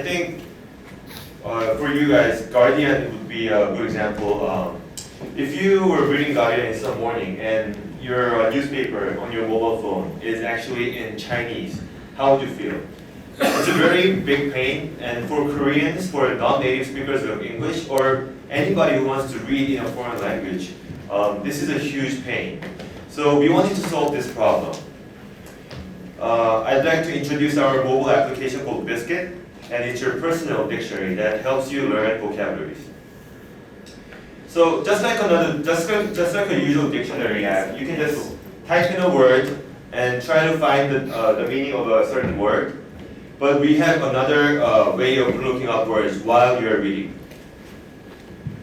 I think for you guys, Guardian would be a good example. If you were reading Guardian some morning and your newspaper on your mobile phone is actually in Chinese, how would you feel? It's a very big pain, and for Koreans, for non-native speakers of English, or anybody who wants to read in a foreign language, this is a huge pain. So we wanted to solve this problem. I'd like to introduce our mobile application called Biscuit, and it's your personal dictionary that helps you learn vocabularies. So just like a usual dictionary app, you can just type in a word and try to find the meaning of a certain word. But we have another way of looking up words while you are reading.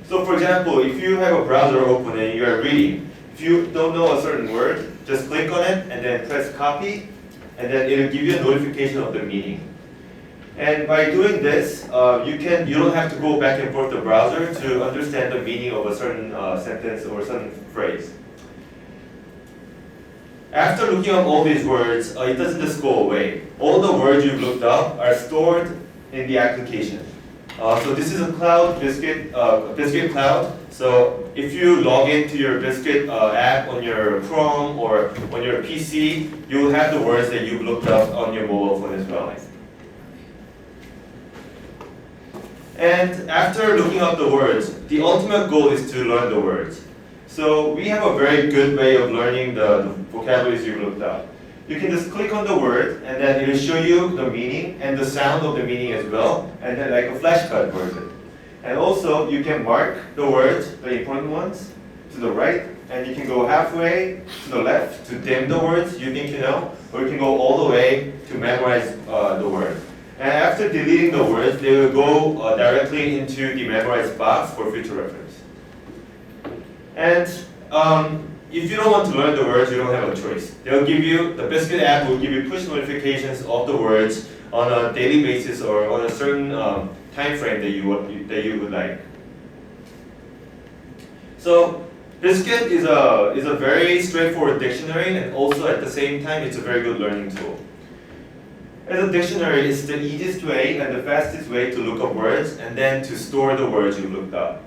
So for example, if you have a browser open and you are reading, if you don't know a certain word, just click on it and then press copy, and then it will give you a notification of the meaning. And by doing this, you don't have to go back and forth the browser to understand the meaning of a certain sentence or a certain phrase. After looking up all these words, it doesn't just go away. All the words you've looked up are stored in the application. So this is a cloud, Biscuit cloud. So if you log into your Biscuit app on your Chrome or on your PC, you will have the words that you've looked up on your mobile phone as well. And after looking up the words, the ultimate goal is to learn the words. So we have a very good way of learning the vocabularies you've looked up. You can just click on the word, and then it will show you the meaning and the sound of the meaning as well, and then like a flashcard version. And also, you can mark the words, the important ones, to the right, and you can go halfway to the left to dim the words you think you know, or you can go all the way to memorize the word. And after deleting the words, they will go directly into the memorized box for future reference. And if you don't want to learn the words, you don't have a choice. They'll give you, the Biscuit app will give you push notifications of the words on a daily basis or on a certain time frame that you would like. So Biscuit is a very straightforward dictionary, and also at the same time it's a very good learning tool. As a dictionary, it's the easiest way and the fastest way to look up words and then to store the words you looked up.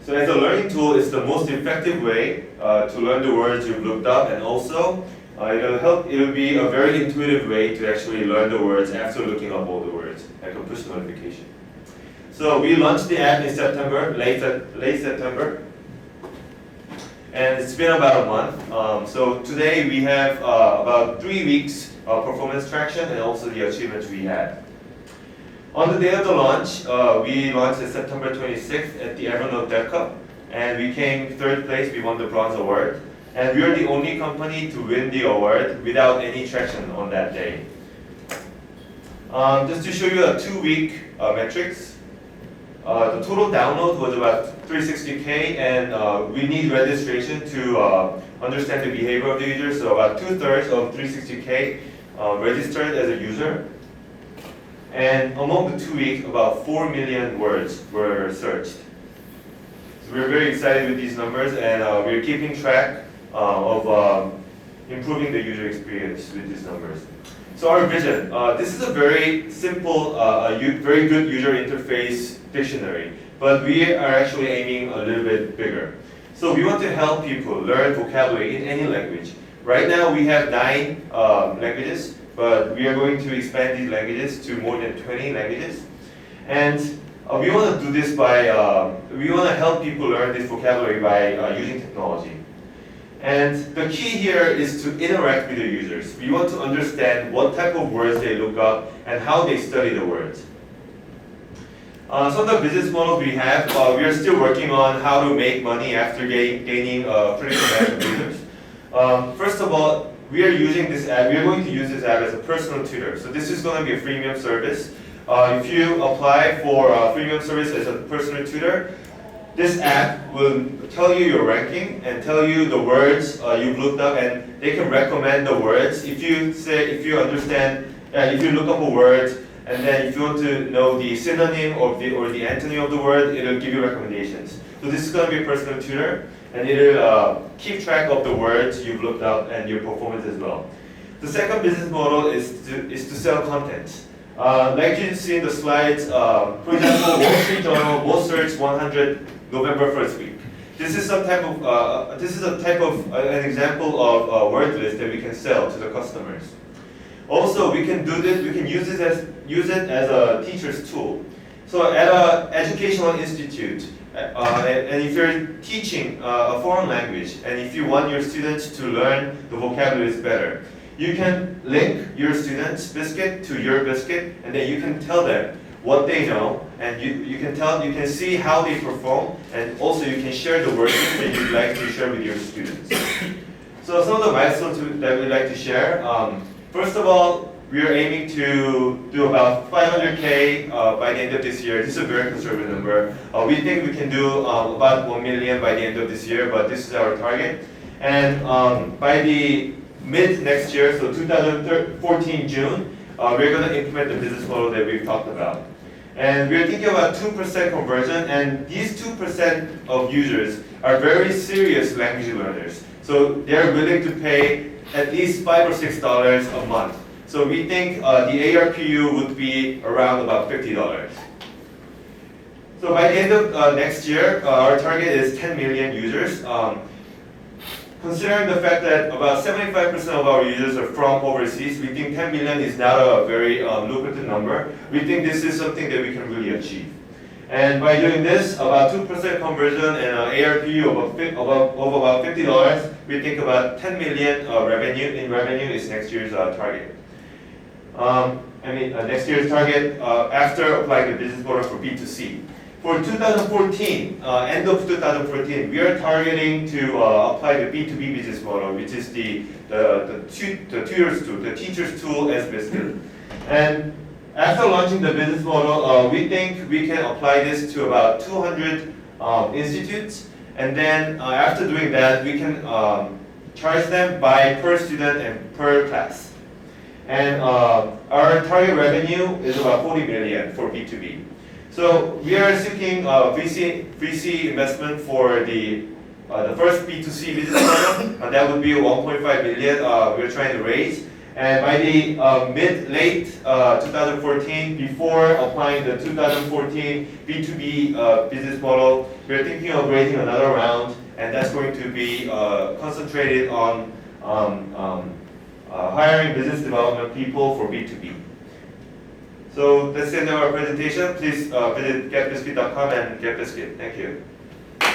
So as a learning tool, it's the most effective way to learn the words you've looked up, and also it'll be a very intuitive way to actually learn the words after looking up all the words, like a push notification. So we launched the app in September, late September, and it's been about a month. So today we have about 3 weeks performance traction and also the achievements we had. On the day of the launch, we launched on September 26th at the Evernote Dev Cup, and we came third place. We won the bronze award, and we are the only company to win the award without any traction on that day. Just to show you a 2-week metrics, the total download was about 360K, and we need registration to understand the behavior of the user. So about 2/3 of 360K registered as a user. And among the 2 weeks, about 4 million words were searched. So we're very excited with these numbers, and we're keeping track of improving the user experience with these numbers. So our vision, this is a very simple, very good user interface dictionary, but we are actually aiming a little bit bigger. So we want to help people learn vocabulary in any language. Right now we have 9 languages, but we are going to expand these languages to more than 20 languages. And we want to do this by, we want to help people learn this vocabulary by using technology. And the key here is to interact with the users. We want to understand what type of words they look up and how they study the words. So the business model we have, we are still working on how to make money after gaining critical mass of users. First of all, we are using this app, we are going to use this app as a personal tutor. So this is going to be a freemium service. If you apply for a freemium service as a personal tutor, this app will tell you your ranking and tell you the words you've looked up, and they can recommend the words. If you understand, if you look up a word, and then if you want to know the synonym or the antonym of the word, it'll give you recommendations. So this is going to be a personal tutor, and it'll keep track of the words you've looked up and your performance as well. The second business model is to sell content. Like you see in the slides, for example, Wall Street Journal will search 100 November 1st week. This is some type of an example of word list that we can sell to the customers. Also, we can do this. We can use it as a teacher's tool. So at an educational institute, and if you're teaching a foreign language, and if you want your students to learn the vocabularies better, you can link your students' biscuit to your biscuit, and then you can tell them what they know, and you can see how they perform, and also you can share the worksheets that you'd like to share with your students. So some of the milestones that we'd like to share. First of all, we are aiming to do about 500K by the end of this year. This is a very conservative number. We think we can do about 1 million by the end of this year, but this is our target. And by the mid next year, so 2014 June, we're going to implement the business model that we've talked about. And we're thinking about 2% conversion, and these 2% of users are very serious language learners. So they're willing to pay at least $5 or $6 a month. So we think the ARPU would be around about $50. So by the end of next year, our target is 10 million users. Considering the fact that about 75% of our users are from overseas, we think 10 million is not a very lucrative number. We think this is something that we can really achieve. And by doing this, about 2% conversion and an ARPU of about $50, we think about 10 million revenue is next year's target. Next year's target after applying the business model for B2C. For 2014, end of 2014, we are targeting to apply the B2B business model, which is the tutor's tool, the teacher's tool as biscuit. And after launching the business model, we think we can apply this to about 200 institutes. And then after doing that, we can charge them by per student and per class. And our target revenue is about 40 million for B2B. So we are seeking VC investment for the first B2C business model. That would be 1.5 million we're trying to raise. And by the late 2014, before applying the 2014 B2B business model, we're thinking of raising another round, and that's going to be concentrated on hiring business development people for B2B. So that's the end of our presentation. Please visit getbiscuit.com and get biscuit. Thank you. I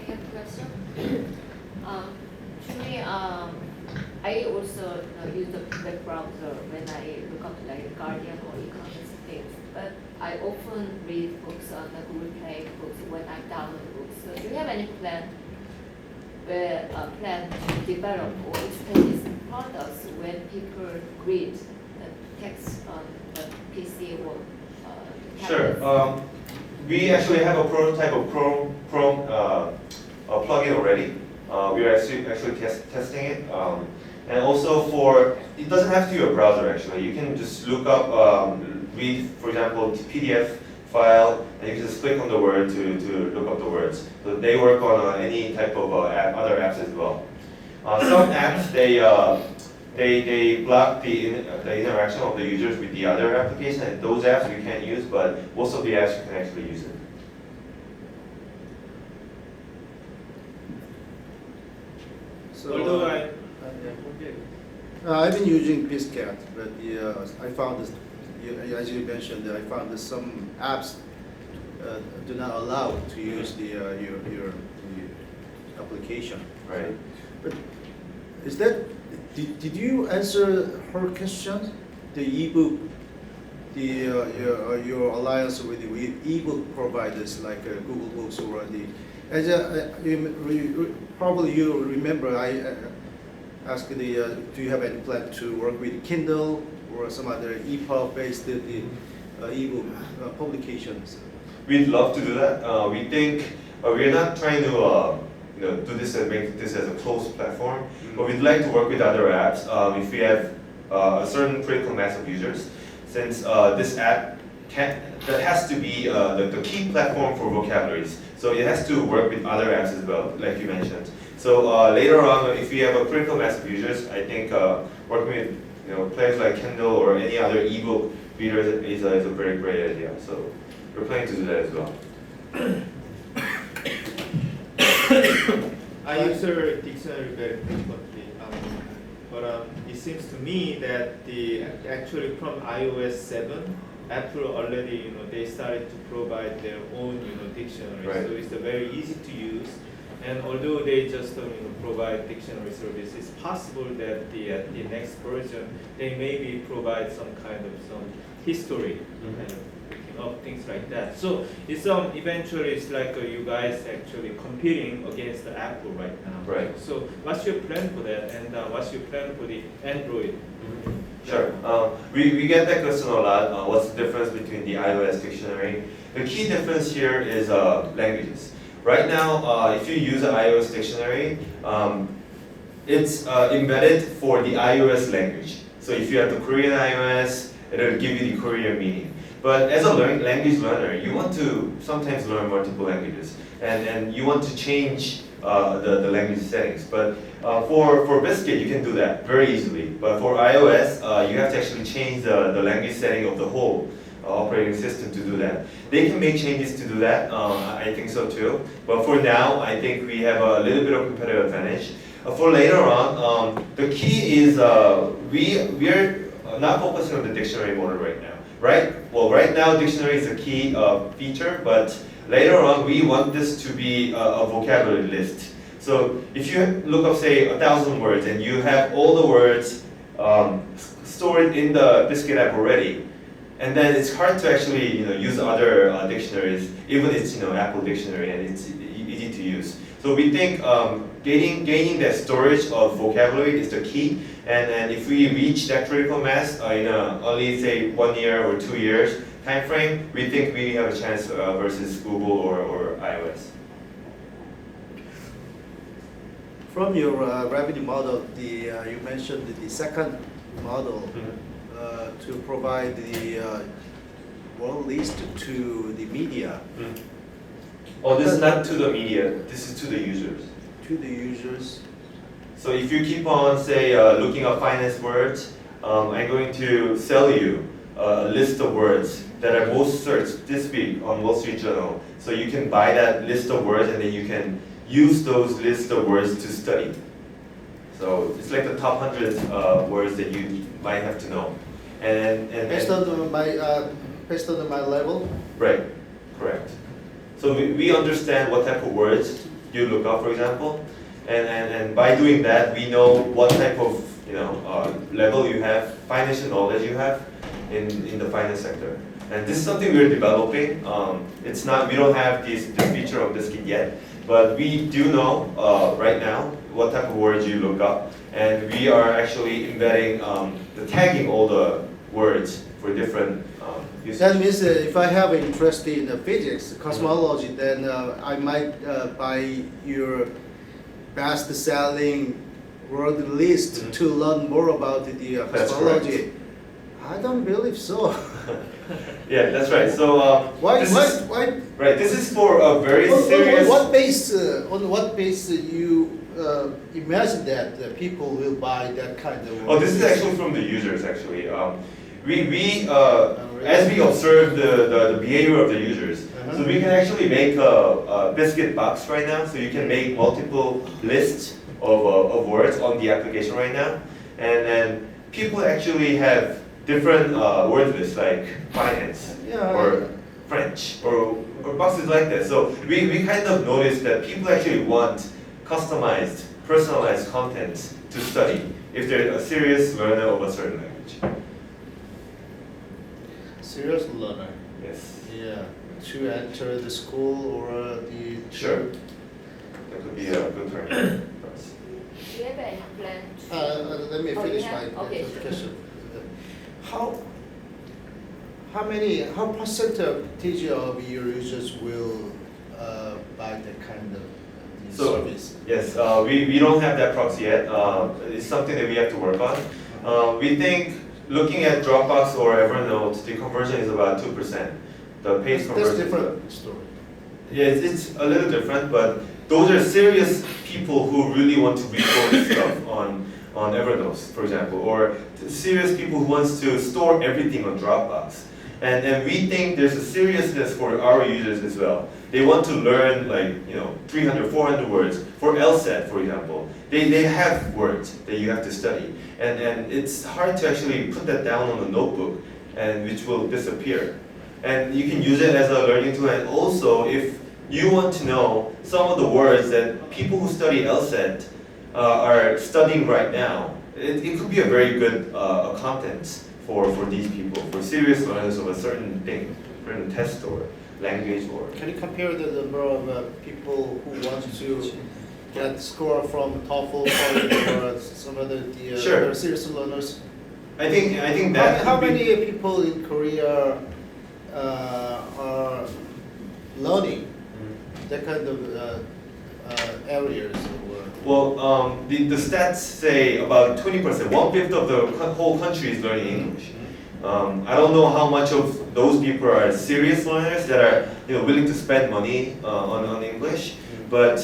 have a question. Actually, I also use the web browser when I look up like Guardian or Economist things, but I often read books on the Google Play books when I download books. So do you have any plan to develop or expand these products when people read the text on the PC or tablets? Sure. We actually have a prototype of Chrome plugin already. We are actually testing it. And also it doesn't have to be a browser actually. You can just look up, read, for example, PDF file, and you can just click on the word to look up the words. So they work on any type of other apps as well. Some apps, they block the interaction of the users with the other application, and those apps we can't use, but most of the apps you can actually use it. So I've been using Biscuit, but I found this, as you mentioned, I found that some apps do not allow to use your application. Right. But is that did you answer her question? The ebook, your alliance with the ebook providers like Google Books or probably you remember I asked do you have any plan to work with Kindle or some other EPUB-based ebook publications? We'd love to do that. We think we're not trying to do this and make this as a closed platform, but we'd like to work with other apps if we have a certain critical mass of users. Since this app that has to be the key platform for vocabularies, so it has to work with other apps as well, like you mentioned. So later on, if we have a critical mass of users, I think working with players like Kindle or any other ebook reader is a very great idea. So we're planning to do that as well. I use a dictionary very frequently, but it seems to me that actually from iOS 7, Apple already they started to provide their own dictionary, Right. so it's very easy to use. And although they just provide dictionary service, it's possible that the next version they maybe provide some history kind of looking up things like that. So it's eventually it's like you guys actually competing against the Apple right now. Right. So what's your plan for that, and what's your plan for the Android? Sure. We get that question a lot. What's the difference between the iOS dictionary? The key difference here is languages. Right now, if you use an iOS dictionary, it's embedded for the iOS language. So if you have the Korean iOS, it'll give you the Korean meaning. But as a language learner, you want to sometimes learn multiple languages, and you want to change the language settings. But for Biscuit, you can do that very easily. But for iOS, you have to actually change the language setting of the whole operating system to do that. They can make changes to do that. I think so too. But for now, I think we have a little bit of competitive advantage. For later on, the key is we are not focusing on the dictionary model right now. Right now, dictionary is a key feature, but later on, we want this to be a vocabulary list. So if you look up, say, 1,000 words, and you have all the words stored in the Biscuit app already, and then it's hard to actually use other dictionaries, even it's Apple dictionary and it's easy to use. So we think gaining that storage of vocabulary is the key, and if we reach that critical mass in only say 1 year or 2 years time frame, we think we have a chance versus Google or iOS. From your revenue model, you mentioned the second model to provide the world list to the media. Oh, this is not to the media. This is to the users. To the users. So if you keep on, say, looking up finance words, I'm going to sell you a list of words that are most searched this week on Wall Street Journal. So you can buy that list of words and then you can use those list of words to study. So it's like the top 100 words that you might have to know. And Based on my level. Right, correct. So we understand what type of words you look up, for example, and by doing that, we know what type of level you have, financial knowledge you have in the finance sector. And this is something we're developing. It's not, we don't have this feature of Biscuit yet, but we do know right now what type of words you look up, and we are actually embedding the tagging all the words for different uses. That means if I have interest in physics, cosmology, then I might buy your best-selling word list to learn more about the That's cosmology. correct. I don't believe so. Yeah, that's right. So Why? Right, this is for a very serious. On what base you imagine that people will buy that kind of? Oh, this is actually from the users. Actually, as we observe the behavior of the users, so we can actually make a Biscuit box right now. So you can make multiple lists of words on the application right now, and then people actually have different word lists like finance or French or boxes like that. So we kind of noticed that people actually want customized, personalized content to study if they're a serious learner of a certain language. Serious learner. Yes. Yeah. To enter the school or the. Sure. That could be a good term for us. Do you have any plan to? Let me Oh, finish you have? my Okay, sure. question. How percentage of your users will buy that kind of service? Yes, we don't have that proxy yet. It's something that we have to work on. We think looking at Dropbox or Evernote, the conversion is about 2%. The pace conversion. That's different story. Yeah, it's a little different, but those are serious people who really want to record stuff on Evernote, for example, or serious people who wants to store everything on Dropbox. And we think there's a seriousness for our users as well. They want to learn 300, 400 words. For LSAT, for example, they have words that you have to study. And it's hard to actually put that down on a notebook, and which will disappear. And you can use it as a learning tool. And also, if you want to know some of the words that people who study LSAT are studying right now, it could be a very good content for these people, for serious learners of a certain thing, certain test or language or. Can you compare the number of people who want to get score from TOEFL or some other Sure. other serious learners? I think that How could be- many people in Korea are learning that kind of areas? Well, the stats say about 20%, 1/5 of the whole country is learning English. I don't know how much of those people are serious learners that are willing to spend money on English, but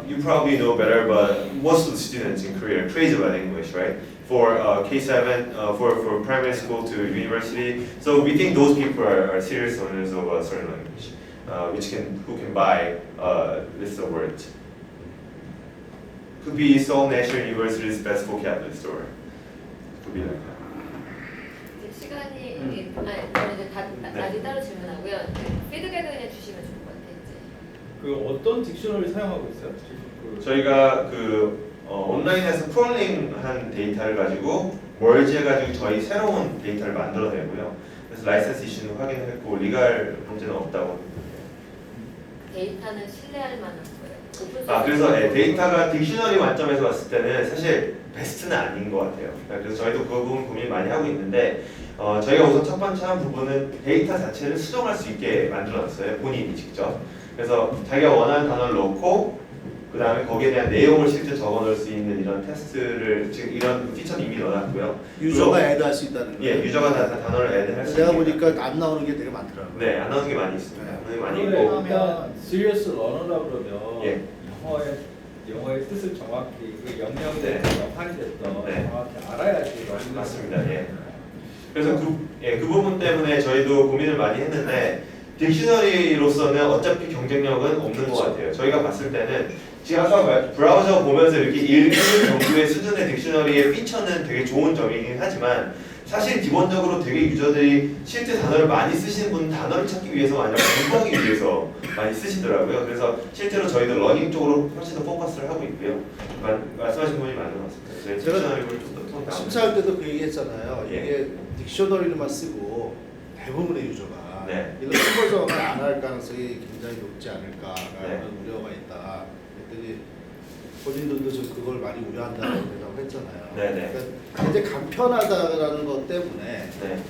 you probably know better. But most of the students in Korea are crazy about English, right? For K7, for primary school to university. So we think those people are serious learners of a certain language, who can buy lists of words. Could be Seoul National University's best vocabulary store. Could be like that. 이제 시간이 저는 이제 나중에 따로 질문하고요. 피드백을 그냥 주시면 좋을 것 같아요. 이제. 그 어떤 딕셔너리 사용하고 있어요? 저희가 온라인에서 크롤링한 데이터를 가지고 머지해가지고 저희 새로운 데이터를 만들어내고요. 그래서 라이센스 이슈는 확인했고 리갈 문제는 없다고. 데이터는 신뢰할 만한 거예요. 그래서 데이터가 딕셔너리 관점에서 봤을 때는 사실 베스트는 아닌 것 같아요. 그래서 저희도 그 부분 고민 많이 하고 있는데 저희가 우선 첫 번째 한 부분은 데이터 자체를 수정할 수 있게 만들어놨어요. 본인이 직접. 그래서 자기가 원하는 단어를 넣고 그 다음에 거기에 대한 내용을 실제 적어놓을 수 있는 이런 테스트를 지금 이런 피처는 이미 넣어놨고요. 유저가 애드할 수 있다는 거예요. 예, 유저가 다 단어를 애드할 수 내가 있게. 보니까 안 나오는 게 되게 많더라고요. 네, 안 나오는 게 많이 있습니다. 안 나오는 게 많이 그런데 있고. 일단 시리어스 러너라 그러면 예. 영어의 뜻을 정확히 그 영역이 네. 됐든 영판이 됐든 네. 정확히 알아야지. 맞습니다. 예. 그래서 그 부분 때문에 저희도 고민을 많이 했는데 딕셔너리로서는 어차피 경쟁력은 없는 것 같아요. 저희가 봤을 때는 지금 아까 브라우저 보면서 이렇게 읽는 정도의 수준의 딕셔너리의 피처는 되게 좋은 점이긴 하지만 사실 기본적으로 되게 유저들이 실제 단어를 많이 쓰시는 분은 단어를 찾기 위해서가 아니라 공부하기 위해서 많이 쓰시더라고요. 그래서 실제로 저희도 러닝 쪽으로 훨씬 더 포커스를 하고 있고요. 말씀하신 분이 맞는 것 같습니다. 저희 제가 딕셔너리를 좀더 심사할 때도 그 얘기했잖아요. 예. 이게 딕셔너리로만 쓰고 대부분의 유저가 네. 이런 컨버전을 안 할 가능성이 굉장히 높지 않을까라는 네. 우려가 있다. 그랬더니 본인들도 좀 그걸 많이 우려한다고 대답을 했잖아요. 네네. 그러니까 굉장히 간편하다라는 것 때문에 네.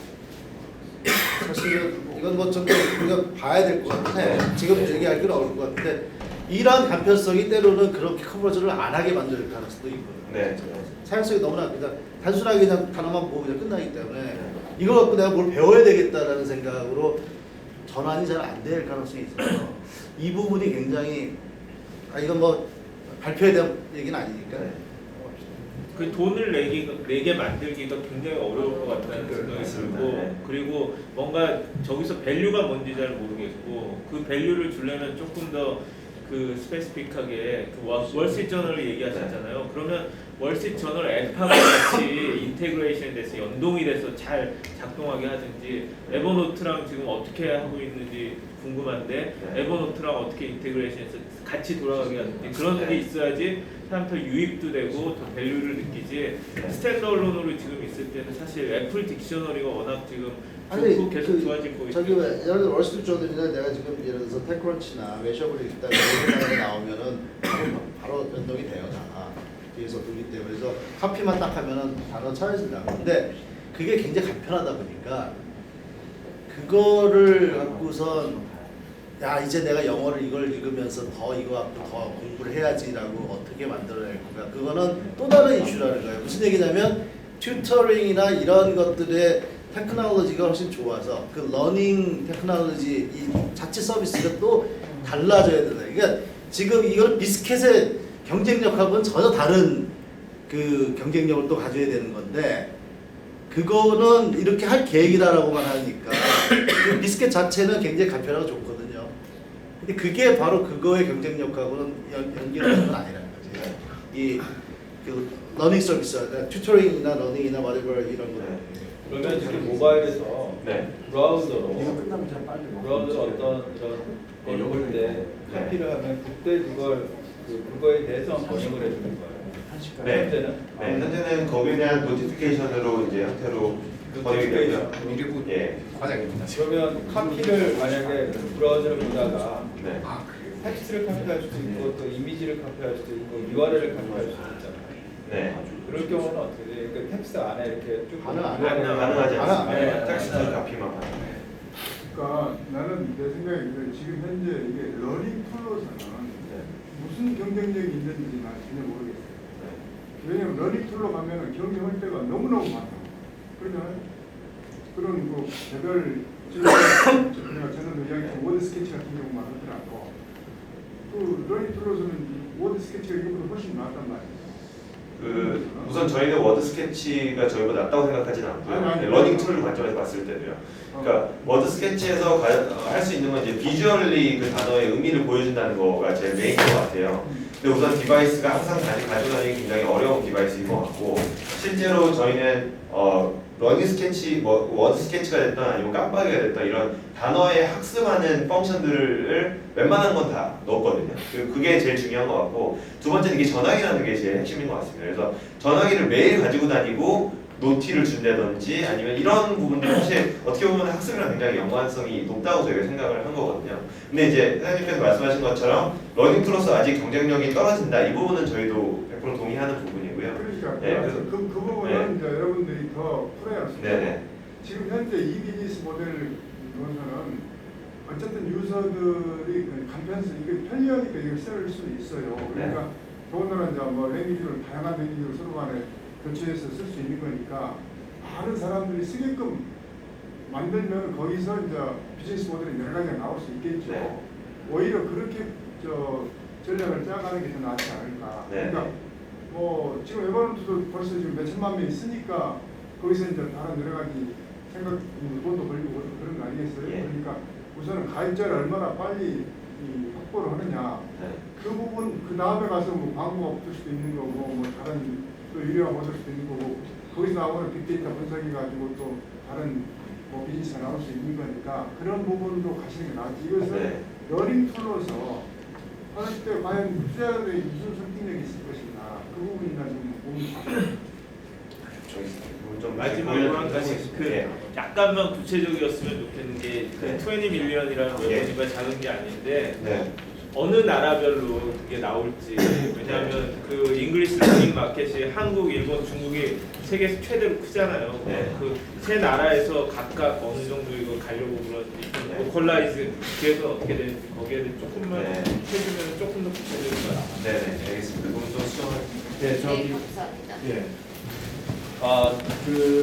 사실은 이건 뭐 좀 더 우리가 봐야 될 것 같은데 네. 지금 얘기하기는 어려울 것 같은데 이러한 간편성이 때로는 그렇게 컨버전을 안 하게 만들 가능성도 있거든요. 네. 사용성이 너무나 그냥 단순하게 그냥 단어만 보고 그냥 끝나기 때문에 이걸 갖고 내가 뭘 배워야 되겠다라는 생각으로 전환이 잘 안 될 가능성이 있어서 이 부분이 굉장히 이건 뭐 발표에 대한 얘기는 아니니까 네. 그 돈을 내게 만들기가 굉장히 어려울 것 같다는 생각이 맞습니다. 들고 네. 그리고 뭔가 저기서 밸류가 뭔지 잘 모르겠고 그 밸류를 주려면 조금 더 그 스페시픽하게 그 월스트리트저널을 얘기하셨잖아요. 그러면 월스트리트저널 앱하고 같이 인테그레이션 돼서 연동이 돼서 잘 작동하게 하든지 에버노트랑 지금 어떻게 하고 있는지 궁금한데 네. 에버노트랑 어떻게 인테그레이션해서 같이 돌아가게 하든지 그런 게 네. 있어야지 사람들 유입도 되고 더 밸류를 느끼지 네. 스탠드얼론으로 지금 있을 때는 사실 애플 딕셔너리가 워낙 지금 아니, 좋고 계속 좋아지고 저기 있고 왜 예를 들어 월스트리트저널이나 내가 지금 예를 들어서 테크런치나 매셔블이 있다 이런 단어가 나오면은 바로 연동이 돼요 다 뒤에서 돌기 때문에 그래서 카피만 딱 하면은 단어 찾아진다. 근데 그게 굉장히 간편하다 보니까 그거를 갖고선 야 이제 내가 영어를 이걸 읽으면서 더 이거 갖고 더 공부를 해야지라고 어떻게 만들어낼 건가 그거는 또 다른 이슈라는 거예요. 무슨 얘기냐면 튜터링이나 이런 것들의 테크놀로지가 훨씬 좋아서 그 러닝 테크놀로지 이 자체 서비스가 또 달라져야 된다. 그러니까 지금 이걸 비스켓의 경쟁력하고는 전혀 다른 그 경쟁력을 또 가져야 되는 건데 그거는 이렇게 할 계획이다라고만 하니까 그 비스켓 자체는 굉장히 간편하고 좋거든요. 근데 그게 바로 그거의 경쟁력하고는 연결되는 건 아니라는 거지. 이그 러닝 서비스, 튜터링이나 러닝이나 whatever 이런 거. 그러면 이렇게 모바일에서 네. 브라우저로 이거 끝나면 제가 빨리 브라우저 어떤 이런 걸 볼 때 카피를 하면 그때 그거에 대해서 번역을 해주는 거예요. 네. 현재는 네, 현재는 거기에 대한 노티피케이션으로 이제 형태로 번역이 되고요. 미리고 예. 과장입니다. 그러면 카피를 만약에 브라우저를 보다가 네. 아 그래요? 텍스트를 카피할 수도 있고 또 이미지를 카피할 수도 있고 URL을 카피할 수도 있잖아요. 네. 그럴 경우는 어떻게 돼요? 그 텍스트 안에 이렇게 쭉 가능하지 않습니다. 네. 텍스트 카피만 가능해요. 그러니까 나는 내 생각에 지금 현재 이게 러닝 툴로서는 무슨 경쟁력이 있는지 난 전혀 모르겠어요. 왜냐면 러닝 툴로 가면은 경쟁할 때가 너무너무 많아. 그러잖아요. 그런 그 개별 저는 이야기했던 워드 스케치 같은 경우만 하더라도 그 러닝 툴로서는 워드 스케치가 이거보다 훨씬 낫단 말이에요. 우선 저희는 워드 스케치가 저희보다 낫다고 생각하지는 않고요. 아니. 러닝 툴 관점에서 봤을 때도요. 그러니까 워드 스케치에서 할 수 있는 건 이제 비주얼리 그 단어의 의미를 보여준다는 거가 제일 메인인 것 같아요. 근데 우선 디바이스가 항상 가지고 다니기 굉장히 어려운 디바이스인 것 같고 실제로 저희는 러닝 스케치, 워드 스케치가 됐든 아니면 깜빡이가 됐든 이런 단어에 학습하는 펑션들을 웬만한 건 다 넣었거든요. 그게 제일 중요한 것 같고 두 번째는 이게 전화기라는 게 제일 핵심인 것 같습니다. 그래서 전화기를 매일 가지고 다니고 노티를 준다든지 아니면 이런 부분들이 사실 어떻게 보면 학습이랑 굉장히 연관성이 높다고 저희가 생각을 한 거거든요. 근데 이제 사장님께서 말씀하신 것처럼 러닝 툴로서 아직 경쟁력이 떨어진다. 이 부분은 저희도 100% 동의하는 부분이고요. 그러니까 네, 그래서 그 부분은 이제 여러분들이 더 풀어야 할 수 있어요. 네네. 지금 현재 이 비즈니스 모델을 보면은 어쨌든 유저들이 그 간편성, 이게 편리하니까 이걸 쓸 수 있어요. 그러니까 더군다나 이제 뭐 랭귀지를 다양한 랭귀지를 서로 간에 교체해서 쓸 수 있는 거니까 많은 사람들이 쓰게끔 만들면 거기서 이제 비즈니스 모델이 여러 가지가 나올 수 있겠죠. 네. 오히려 그렇게 전략을 짜가는 게 더 낫지 않을까. 네. 그러니까 뭐 지금 에버노트도 벌써 지금 몇 천만 명이 쓰니까 거기서 이제 다른 여러 가지 생각, 돈도 벌리고 그런 거 아니겠어요? 예. 그러니까 우선은 가입자를 얼마나 빨리 확보를 하느냐. 네. 그 부분 그 다음에 가서 뭐 광고가 붙을 수도 있는 거고 뭐 다른 또 유료가 얻을 수도 있는 거고 거기서 나오는 빅데이터 분석해 가지고 또 다른 뭐 비즈니스가 나올 수 있는 거니까 그런 부분도 가시는 게 나을지 이것을 네. 러닝 툴로서 할 때 과연 투자자들이 무슨 설득력이 있을 것인가 그 부분이나 좀 고민이 좀 마지막으로 한 가지 예. 약간만 구체적이었으면 좋겠는 게 네. 20 밀리언이라는 예. 외모지가 작은 게 아닌데 네. 어느 나라별로 그게 나올지 왜냐하면 그 잉글리시 러닝 마켓이 한국, 일본, 중국이 세계에서 최대로 크잖아요. 네. 그 세 나라에서 각각 어느 정도 이거 가려고 그런지 네. 로컬라이즈 기획은 어떻게 되는지 거기에 대해 조금만 네. 해주면 조금 더 구체적인 거 나와. 네네. 알겠습니다. 그럼 좀 수정할. 네, 네, 감사합니다. 예. 그